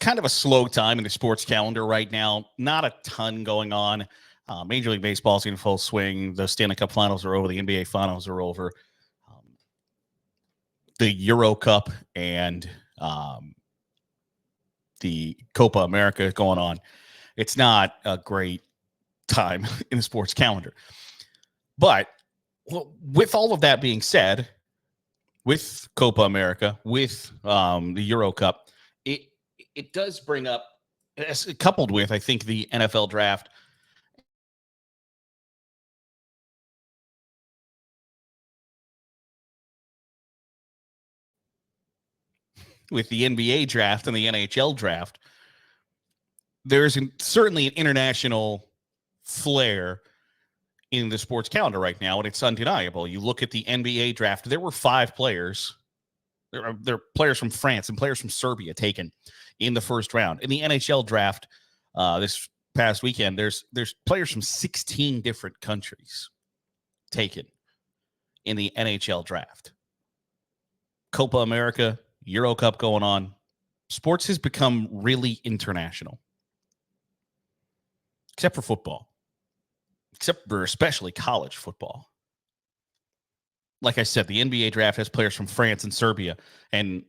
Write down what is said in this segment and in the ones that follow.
kind of a slow time in the sports calendar right now. Not a ton going on. Major League Baseball is in full swing. The Stanley Cup Finals are over. The NBA Finals are over. The Euro Cup and the Copa America is going on. It's not a great time in the sports calendar. But with all of that being said, with Copa America, with the Euro Cup, it does bring up, coupled with, I think, the NFL draft. With the NBA draft and the NHL draft, there's certainly an international flair in the sports calendar right now, and it's undeniable. You look at the NBA draft, there were 5 players. There are players from France and players from Serbia taken in the first round. In the NHL draft this past weekend, there's players from 16 different countries taken in the NHL draft. Copa America, Euro Cup going on. Sports has become really international. Except for football. Except for especially college football. Like I said, the NBA draft has players from France and Serbia, and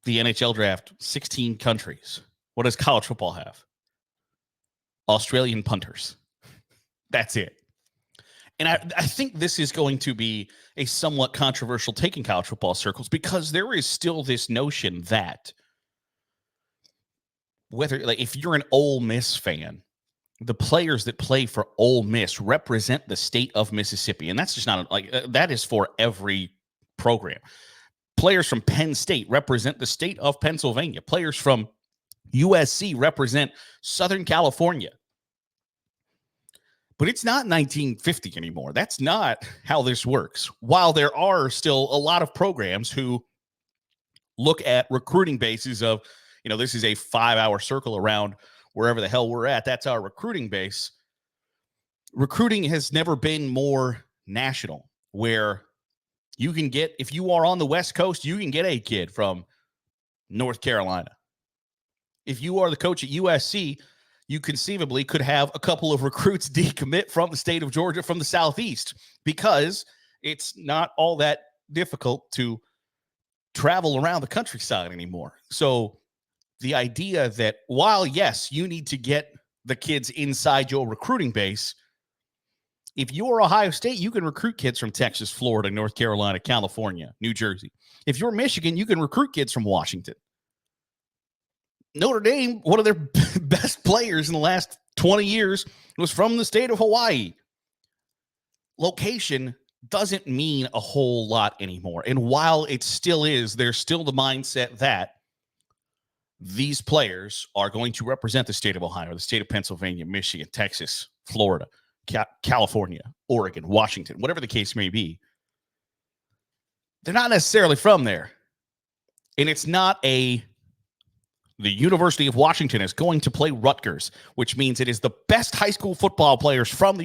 the NHL draft, 16 countries. What does college football have? Australian punters. That's it. And I think this is going to be a somewhat controversial take in college football circles, because there is still this notion that whether, like, if you're an Ole Miss fan, the players that play for Ole Miss represent the state of Mississippi. And that's just not that is for every program. Players from Penn State represent the state of Pennsylvania. Players from USC represent Southern California. But it's not 1950 anymore. That's not how this works. While there are still a lot of programs who look at recruiting bases of, this is a 5-hour circle around wherever the hell we're at. That's our recruiting base. Recruiting has never been more national, where you can get, if you are on the West Coast, you can get a kid from North Carolina. If you are the coach at USC, you conceivably could have a couple of recruits decommit from the state of Georgia from the Southeast, because it's not all that difficult to travel around the countryside anymore. So the idea that while, yes, you need to get the kids inside your recruiting base, if you're Ohio State, you can recruit kids from Texas, Florida, North Carolina, California, New Jersey. If you're Michigan, you can recruit kids from Washington. Notre Dame, one of their best players in the last 20 years, was from the state of Hawaii. Location doesn't mean a whole lot anymore. And while it still is, there's still the mindset that these players are going to represent the state of Ohio, the state of Pennsylvania, Michigan, Texas, Florida, California, Oregon, Washington, whatever the case may be. They're not necessarily from there. And it's not the University of Washington is going to play Rutgers, which means it is the best high school football players from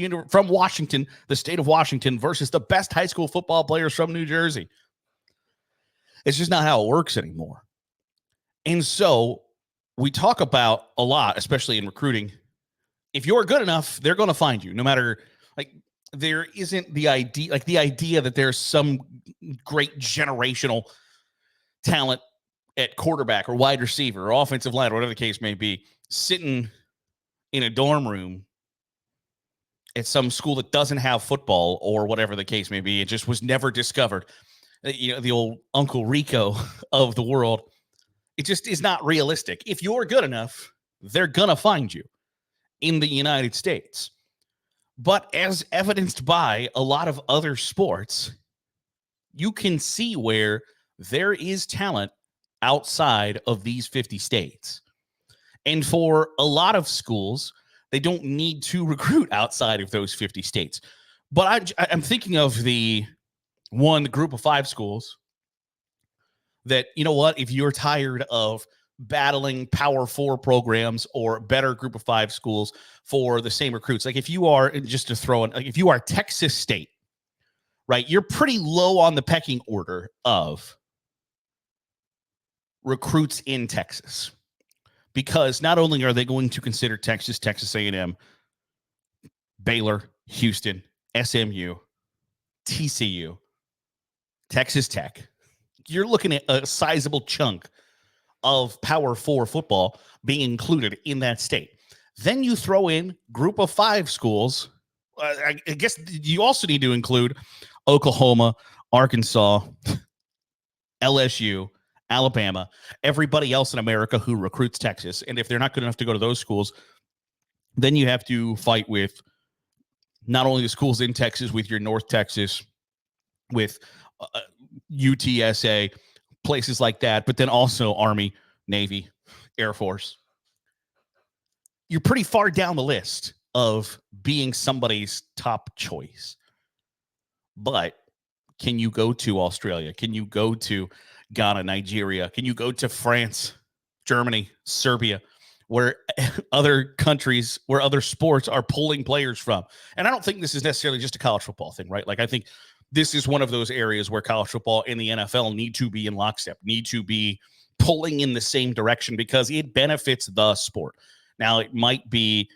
Washington, the state of Washington, versus the best high school football players from New Jersey. It's just not how it works anymore. And so we talk about a lot, especially in recruiting. If you're good enough, they're going to find you, no matter, there isn't the idea that there's some great generational talent at quarterback or wide receiver or offensive line or whatever the case may be, sitting in a dorm room at some school that doesn't have football or whatever the case may be. It just was never discovered. The old Uncle Rico of the world. It just is not realistic. If you're good enough, they're going to find you in the United States. But as evidenced by a lot of other sports, you can see where there is talent outside of these 50 states. And for a lot of schools, they don't need to recruit outside of those 50 states. But I'm thinking of the group of 5 schools that, if you're tired of battling Power 4 programs or better group of 5 schools for the same recruits, like if you are, just to throw in, if you are Texas State, right, you're pretty low on the pecking order of recruits in Texas. because not only are they going to consider Texas, Texas A&M, Baylor, Houston, SMU, TCU, Texas Tech, you're looking at a sizable chunk of Power 4 football being included in that state. Then you throw in group of 5 schools. I guess you also need to include Oklahoma, Arkansas, LSU, Alabama, everybody else in America who recruits Texas. And if they're not good enough to go to those schools, then you have to fight with not only the schools in Texas, with your North Texas, with UTSA, places like that, but then also Army, Navy, Air Force. You're pretty far down the list of being somebody's top choice. But can you go to Australia? Can you go to Ghana, Nigeria? Can you go to France, Germany, Serbia, where other countries, where other sports are pulling players from? And I don't think this is necessarily just a college football thing, right? Like, I think this is one of those areas where college football and the NFL need to be in lockstep, need to be pulling in the same direction because it benefits the sport. Now, it might be,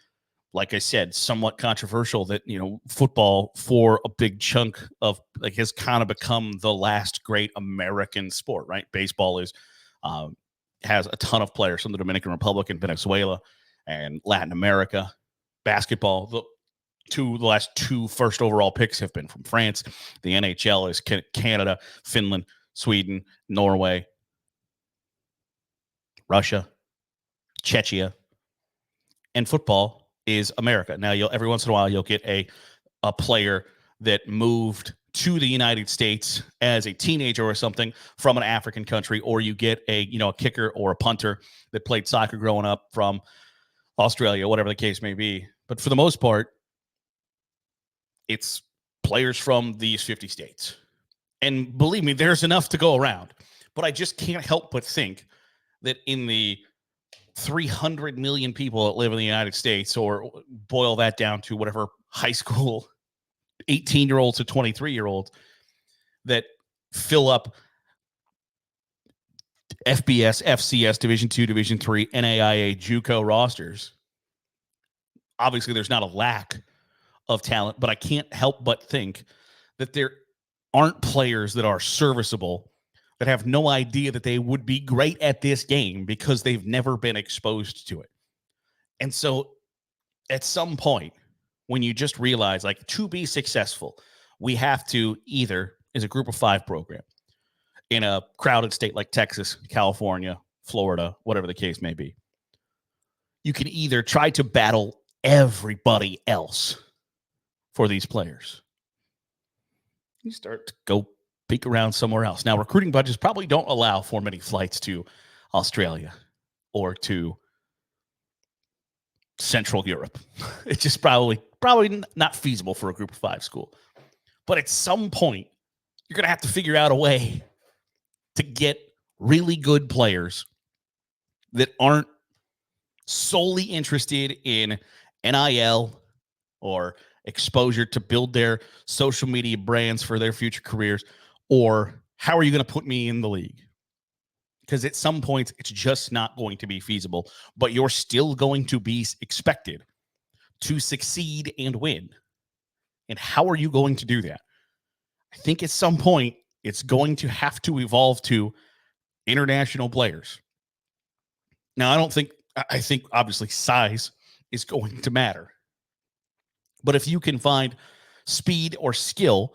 like I said, somewhat controversial that, football for a big chunk of has kind of become the last great American sport, right? Baseball has a ton of players from the Dominican Republic and Venezuela and Latin America. Basketball, the last 2 first overall picks have been from France. The NHL is Canada, Finland, Sweden, Norway, Russia, Czechia, and football is America. Now, every once in a while, you'll get a player that moved to the United States as a teenager or something from an African country, or you get a kicker or a punter that played soccer growing up from Australia, whatever the case may be. But for the most part, it's players from these 50 states. And believe me, there's enough to go around. But I just can't help but think that in the 300 million people that live in the United States, or boil that down to whatever high school 18-year-olds to 23-year-olds that fill up FBS, FCS, Division II, Division III, NAIA, JUCO rosters. Obviously, there's not a lack of talent, but I can't help but think that there aren't players that are serviceable that have no idea that they would be great at this game because they've never been exposed to it. And so at some point, when you just realize, to be successful, we have to either, as a group of 5 program, in a crowded state like Texas, California, Florida, whatever the case may be, you can either try to battle everybody else for these players. You start to go peek around somewhere else. Now, recruiting budgets probably don't allow for many flights to Australia or to Central Europe. It's just probably not feasible for a group of 5 school. But at some point, you're going to have to figure out a way to get really good players that aren't solely interested in NIL or exposure to build their social media brands for their future careers, or how are you going to put me in the league? Because at some point, it's just not going to be feasible, but you're still going to be expected to succeed and win. And how are you going to do that? I think at some point, it's going to have to evolve to international players. Now, I think obviously size is going to matter. But if you can find speed or skill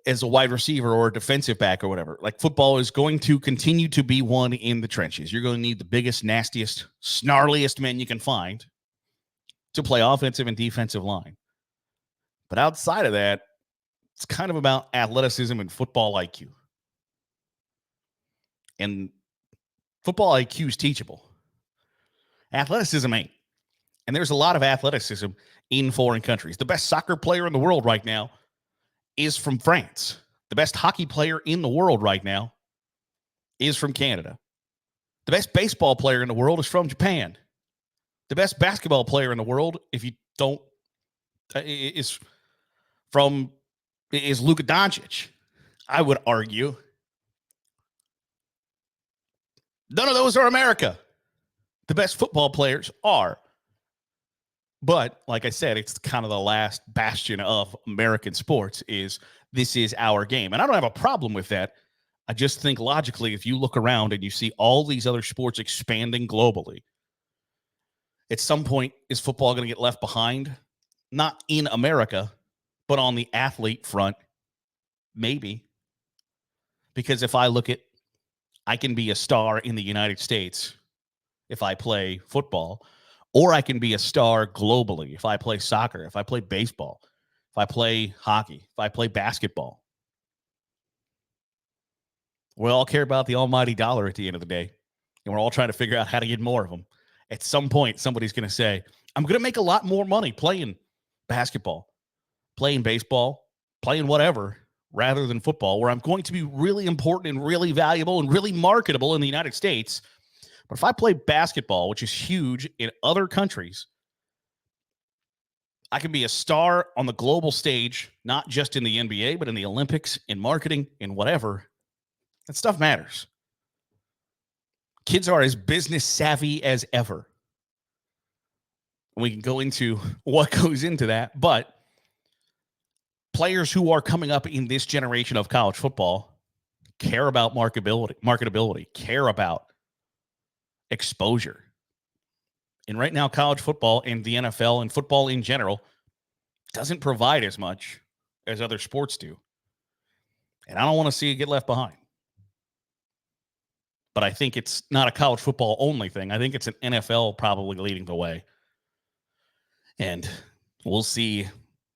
as a wide receiver or a defensive back or whatever, football is going to continue to be one in the trenches. You're going to need the biggest, nastiest, snarliest men you can find to play offensive and defensive line. But outside of that, it's kind of about athleticism and football IQ. And football IQ is teachable. Athleticism ain't. And there's a lot of athleticism in foreign countries. The best soccer player in the world right now is from France. The best hockey player in the world right now is from Canada. The best baseball player in the world is from Japan. The best basketball player in the world, if you don't, is Luka Doncic. I would argue none of those are America. the best football players are. But like I said, it's kind of the last bastion of American sports is this is our game. And I don't have a problem with that. I just think logically, if you look around and you see all these other sports expanding globally, at some point, is football going to get left behind? Not in America, but on the athlete front, maybe. Because if I look at, I can be a star in the United States if I play football, or I can be a star globally if I play soccer, if I play baseball, if I play hockey, if I play basketball. We all care about the almighty dollar at the end of the day, and we're all trying to figure out how to get more of them. At some point, somebody's going to say, I'm going to make a lot more money playing basketball, playing baseball, playing whatever, rather than football, where I'm going to be really important and really valuable and really marketable in the United States. But if I play basketball, which is huge in other countries, I can be a star on the global stage, not just in the NBA, but in the Olympics, in marketing, in whatever. That stuff matters. Kids are as business savvy as ever. We can go into what goes into that, but players who are coming up in this generation of college football care about marketability, care about exposure. And right now, college football and the NFL and football in general doesn't provide as much as other sports do. And I don't want to see it get left behind. But I think it's not a college football only thing. I think it's an NFL probably leading the way. And we'll see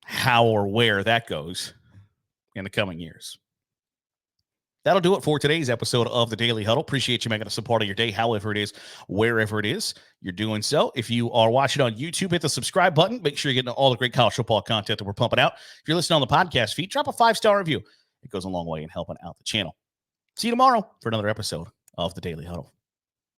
how or where that goes in the coming years. That'll do it for today's episode of the Daily Huddle. Appreciate you making us a part of your day, however it is, wherever it is you're doing so. If you are watching on YouTube, hit the subscribe button. Make sure you're getting all the great college football content that we're pumping out. If you're listening on the podcast feed, drop a 5-star review. It goes a long way in helping out the channel. See you tomorrow for another episode of the Daily Huddle.